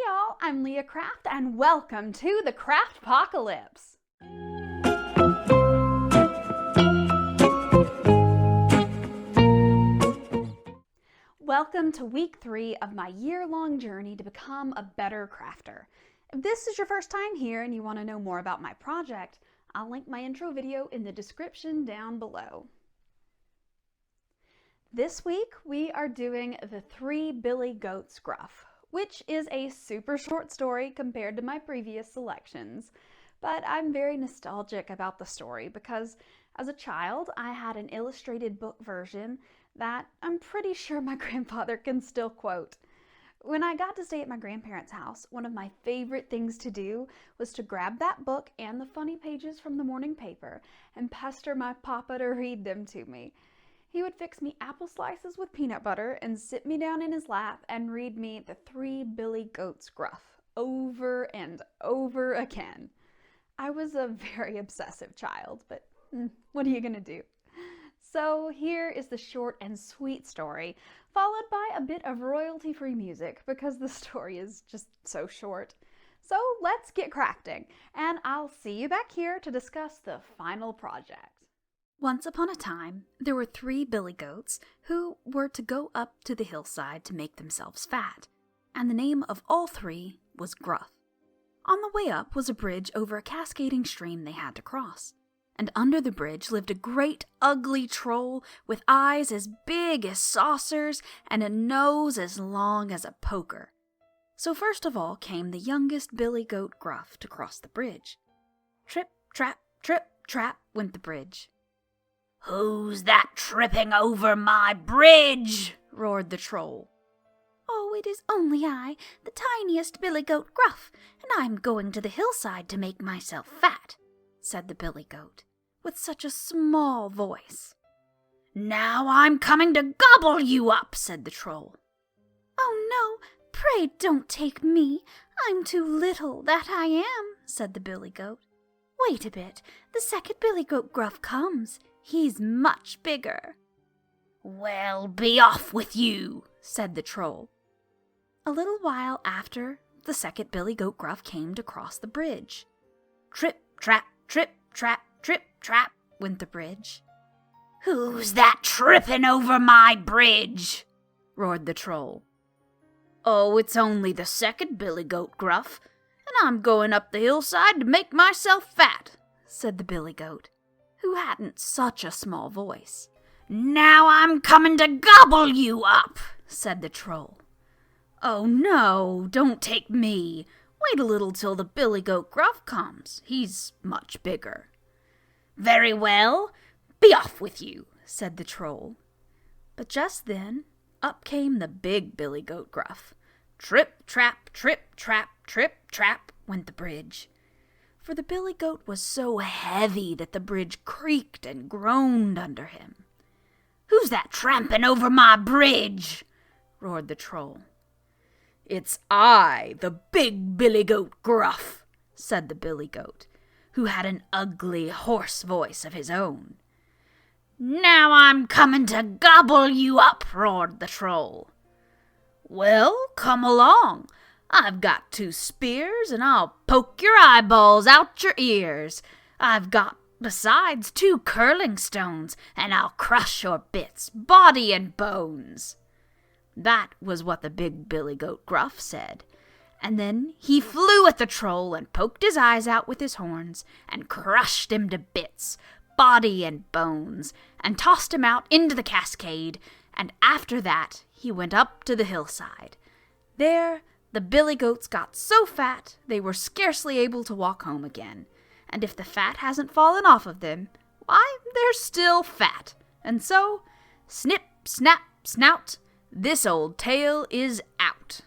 y'all, I'm Leah Craft and welcome to the Craftpocalypse. Welcome to week 3 of my year-long journey to become a better crafter. If this is your first time here and you want to know more about my project, I'll link my intro video in the description down below. This week we are doing the Three Billy Goats Gruff, which is a super short story compared to my previous selections. But I'm very nostalgic about the story because as a child I had an illustrated book version that I'm pretty sure my grandfather can still quote. When I got to stay at my grandparents' house, one of my favorite things to do was to grab that book and the funny pages from the morning paper and pester my papa to read them to me. He would fix me apple slices with peanut butter and sit me down in his lap and read me the Three Billy Goats Gruff over and over again. I was a very obsessive child, but what are you gonna do? So here is the short and sweet story, followed by a bit of royalty-free music because the story is just so short. So let's get crafting, and I'll see you back here to discuss the final project. Once upon a time, there were 3 billy goats who were to go up to the hillside to make themselves fat, and the name of all 3 was Gruff. On the way up was a bridge over a cascading stream they had to cross, and under the bridge lived a great ugly troll with eyes as big as saucers and a nose as long as a poker. So first of all came the youngest billy goat Gruff to cross the bridge. Trip, trap, went the bridge. "Who's that tripping over my bridge?" roared the troll. "Oh, it is only I, the tiniest billy goat Gruff, and I'm going to the hillside to make myself fat," said the billy goat, with such a small voice. "Now I'm coming to gobble you up," said the troll. "Oh no, pray don't take me. I'm too little, that I am," said the billy goat. "Wait a bit, the second billy goat Gruff comes. He's much bigger." "Well, be off with you," said the troll. A little while after, the second billy goat Gruff came to cross the bridge. Trip, trap, went the bridge. "Who's that tripping over my bridge?" roared the troll. "Oh, it's only the second billy goat Gruff, and I'm going up the hillside to make myself fat," said the billy goat, who hadn't such a small voice. "Now I'm coming to gobble you up," said the troll. "Oh no, don't take me. Wait a little till the billy goat Gruff comes. He's much bigger." "Very well, be off with you," said the troll. But just then, up came the big billy goat Gruff. Trip, trap, went the bridge. For the billy goat was so heavy that the bridge creaked and groaned under him. "Who's that tramping over my bridge?" roared the troll. "It's I, the big billy goat Gruff," said the billy goat, who had an ugly, hoarse voice of his own. "Now I'm coming to gobble you up," roared the troll. "Well, come along. I've got 2 spears, and I'll poke your eyeballs out your ears. I've got, besides, 2 curling stones, and I'll crush your bits, body and bones." That was what the big billy goat Gruff said, and then he flew at the troll and poked his eyes out with his horns, and crushed him to bits, body and bones, and tossed him out into the cascade, and after that he went up to the hillside. There the billy goats got so fat they were scarcely able to walk home again, and if the fat hasn't fallen off of them, why, they're still fat. And so, snip, snap, snout, this old tale is out.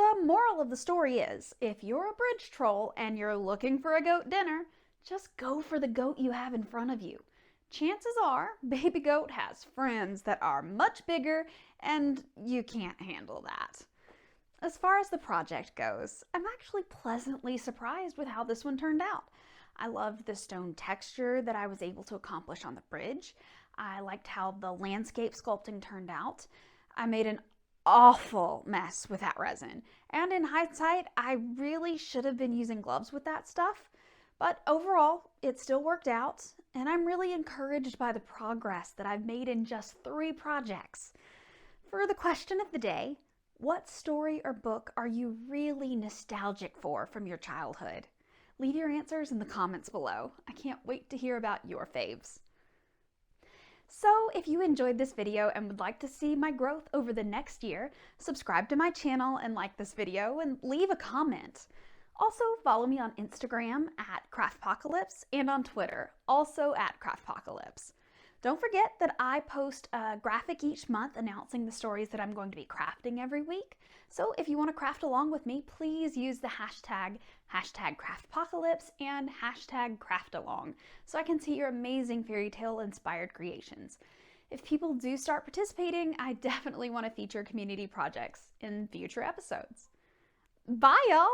The moral of the story is, if you're a bridge troll and you're looking for a goat dinner, just go for the goat you have in front of you. Chances are, Baby Goat has friends that are much bigger and you can't handle that. As far as the project goes, I'm actually pleasantly surprised with how this one turned out. I loved the stone texture that I was able to accomplish on the bridge. I liked how the landscape sculpting turned out. I made an awful mess with that resin, and in hindsight, I really should have been using gloves with that stuff. But overall, it still worked out, and I'm really encouraged by the progress that I've made in just 3 projects. For the question of the day, what story or book are you really nostalgic for from your childhood? Leave your answers in the comments below. I can't wait to hear about your faves. So if you enjoyed this video and would like to see my growth over the next year, subscribe to my channel and like this video and leave a comment. Also, follow me on Instagram at Craftpocalypse and on Twitter, also at Craftpocalypse. Don't forget that I post a graphic each month announcing the stories that I'm going to be crafting every week. So if you want to craft along with me, please use the hashtag #Craftpocalypse and #Craftalong so I can see your amazing fairy tale inspired creations. If people do start participating, I definitely want to feature community projects in future episodes. Bye, y'all!